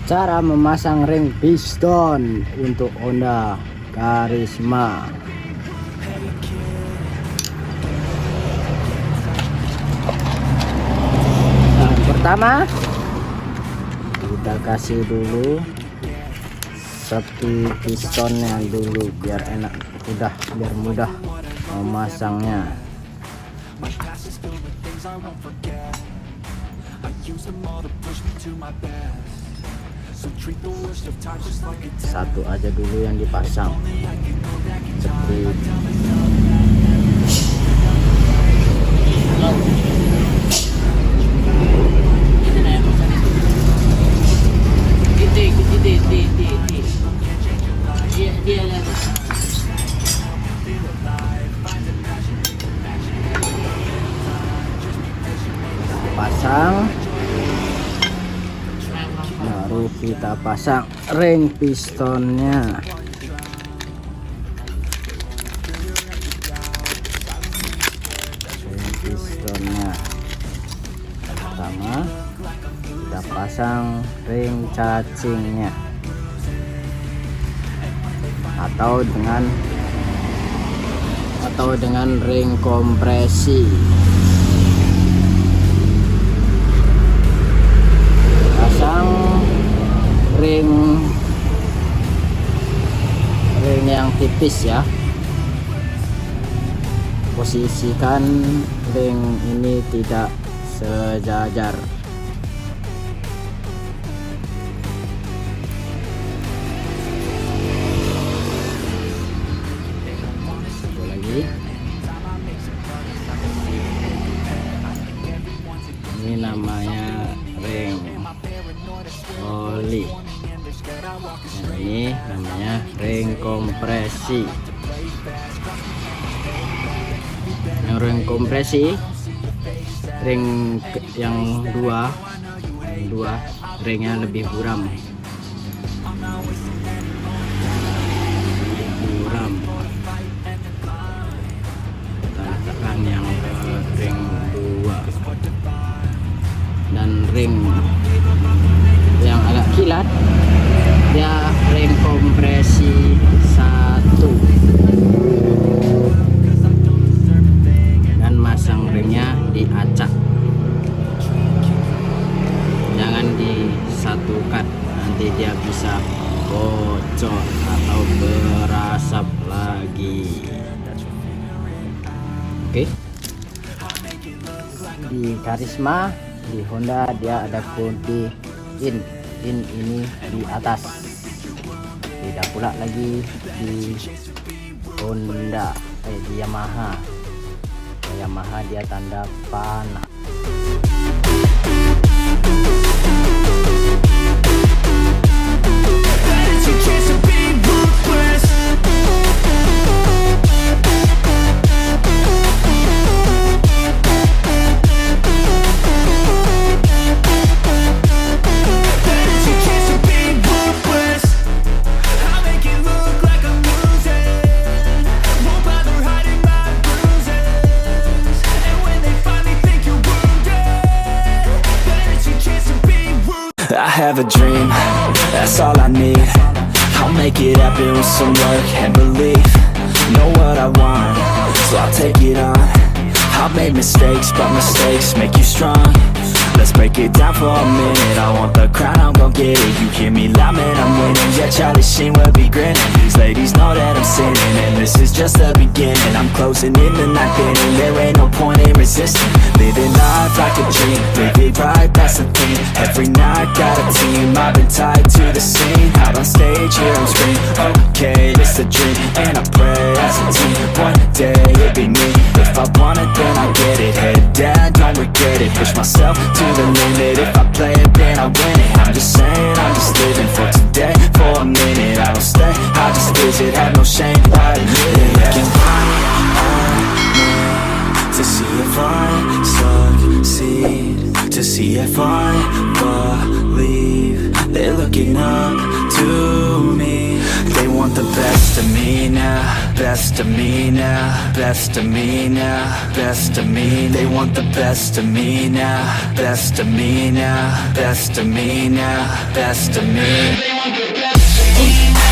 Cara memasang ring piston untuk Honda Karisma. Nah, pertama kita kasih dulu sepi pistonnya dulu biar enak, biar mudah memasangnya. Satu aja dulu yang dipasang seperti pasang, baru kita pasang ring pistonnya. Ring pistonnya pertama kita pasang ring cacingnya atau dengan ring kompresi. Pasang ring yang tipis ya. Posisikan ring ini tidak sejajar. Satu lagi. Ini namanya ring oli. Nah, ini namanya ring kompresi. Yang ring kompresi, ring yang dua ringnya lebih buram. Kita letakkan yang ring 2 dan ring yang agak kilat dia ring kompresi 1 dan masang ringnya diacak, jangan disatukan, nanti dia bisa bocor atau berasap lagi. Oke. Di Karisma, di Honda dia ada kunci in ini di atas, tidak pula lagi di Honda di Yamaha dia tanda panah. I have a dream, that's all I need. I'll make it happen with some work and belief. Know what I want, so I'll take it on. I've made mistakes, but mistakes make you strong. Let's break it down for a minute. I want the crown, I'm gon' get it. You hear me loud, man, I'm winning. Yeah, Charlie Sheen will be grinning. These ladies know that I'm sinning, and this is just the beginning. I'm closing in the night inning. There ain't no point in resisting. Living life like a dream, live it right, that's the thing. Every night got a team, I've been tied to the scene. Out on stage, here I'm screaming. Okay, it's a dream, and I pray as a team. One day it'll be me. If I want it, then I get it. Head down, don't regret it. Push myself to the limit. If I play it, then I win it. I'm just saying, I'm just living for today. For a minute, I don't stay, I just visit. Have no shame, I admit it. Looking right at me to see if I succeed, to see if I believe. They're looking up to me. They want the best of me now, best of me now, best of me now, best of me. They want the best of me now, best of me now, best of me now, best of me. They want the best of me now.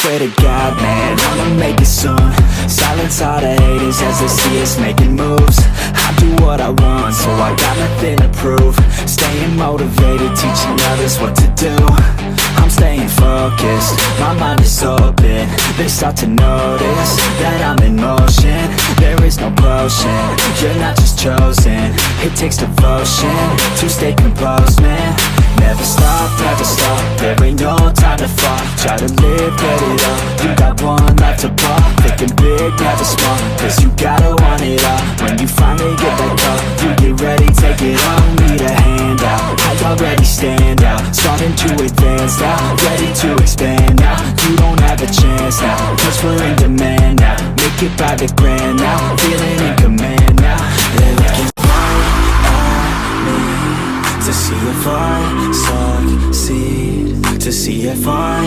Swear to God, man, I'ma make it soon. Silence all the haters as they see us making moves. I do what I want, so I got nothing to prove. Staying motivated, teaching others what to do. I'm staying focused, my mind is open. They start to notice that I'm in motion. There is no potion, you're not just chosen. It takes devotion to stay composed, man. Never stop, there ain't no time to fall. Try to live, get it up, you got one life to pop. Thinking big, never small, cause you gotta want it all. When you finally get that call, you get ready, take it on. Need a handout, I already stand out. Starting to advance now, ready to expand now. You don't have a chance now, cause we're in demand now. Make it by the grand now, feeling in command now. They're looking right at me to see if I succeed, to see if I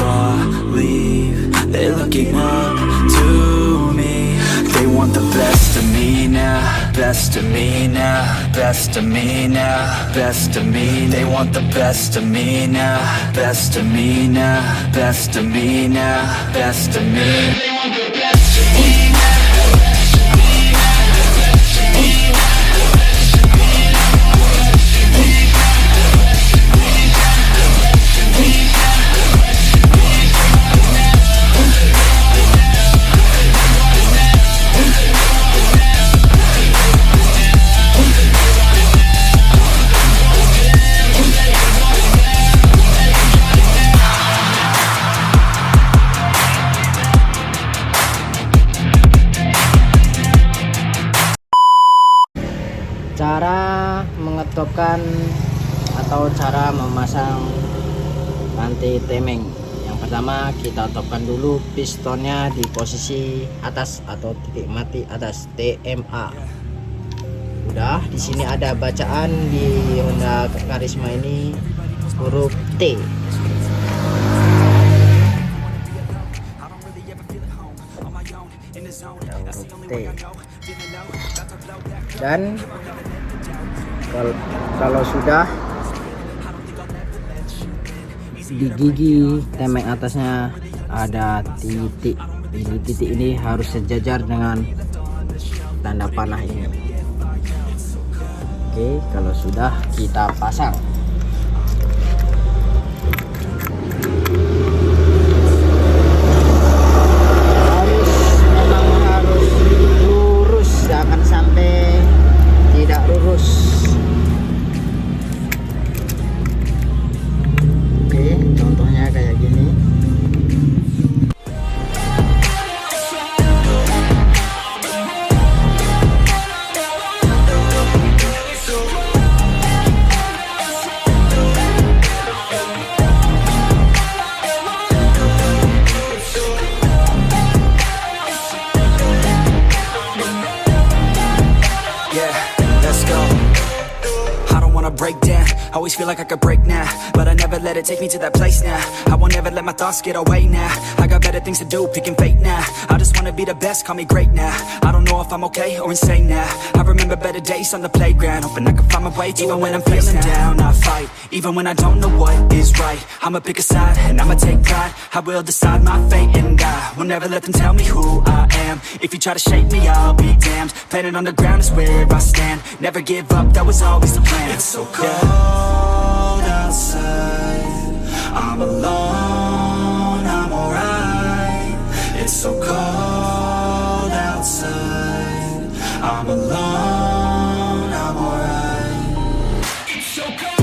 believe. They're looking up to me. They want the best of me now, best of me now, best of me now, best of me. They want the best of me now, best of me now, best of me now, best of me. They want the best of me now. Cara mengetopkan atau cara memasang rantai temeng. Yang pertama kita topkan dulu pistonnya di posisi atas atau titik mati atas, TMA. Udah, di sini ada bacaan di Honda Karisma ini huruf T. Huruf T. Dan kalau sudah di gigi temeng atasnya ada titik, ini titik ini harus sejajar dengan tanda panah ini. Oke, kalau sudah kita pasang. Memang harus lurus, jangan sampai tidak lurus. Oke, contohnya kayak gini. Break down, always feel like I could break now, but I never let it take me to that place now. I won't ever let my thoughts get away now. I got better things to do, picking fate now. I just wanna be the best, call me great now. I don't know if I'm okay or insane now. I remember better days on the playground, hoping I can find my way even when I'm feeling down. I fight, even when I don't know what is right. I'ma pick a side and I'ma take pride. I will decide my fate and I will never let them tell me who I am. If you try to shake me, I'll be damned. Planet on the ground is where I stand. Never give up, that was always the plan. It's so cold outside, I'm alone, I'm alright. It's so cold outside, I'm alone, I'm alright. It's so cold.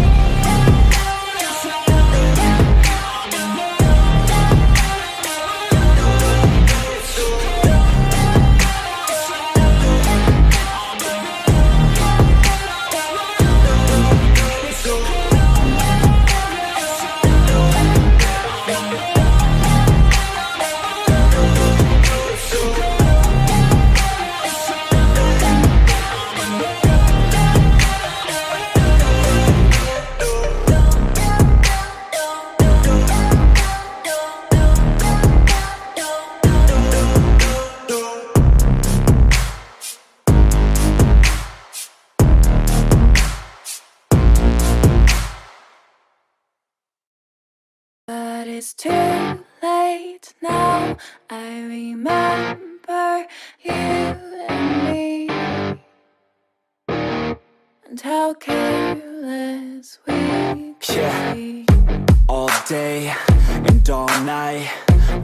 It's too late now. I remember you and me, and how careless we could be. All day and all night,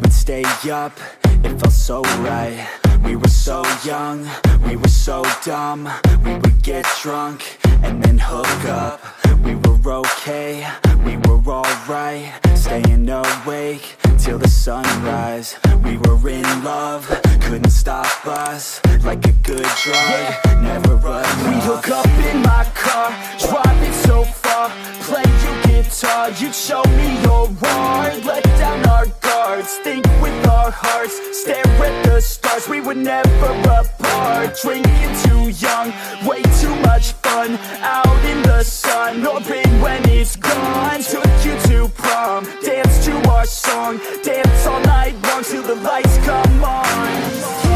we'd stay up, it felt so right. We were so young, we were so dumb. We would get drunk and then hook up. We were okay, we were alright, staying awake till the sunrise. We were in love, couldn't stop us, like a good drug, never enough. We'd hook up in my car, driving so far, play your guitar, you'd show me your art, let down our guards, think with our hearts, stare at the stars. We were never apart, drinking too young, way too much fun, out in the sun, or pain when it's gone. Took you to prom, dance to our song, dance all night long till the lights come on. It's too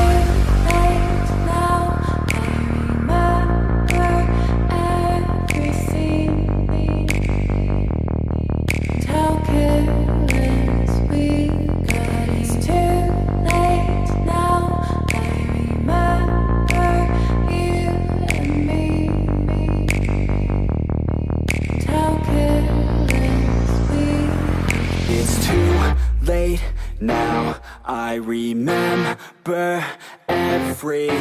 late now. I remember everything, and how careless we got. It's too late now. I remember you and me, and how careless we. It's too late now, I remember everything,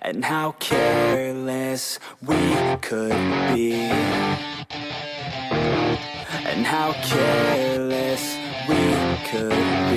and how careless we could be, and how careless we could be.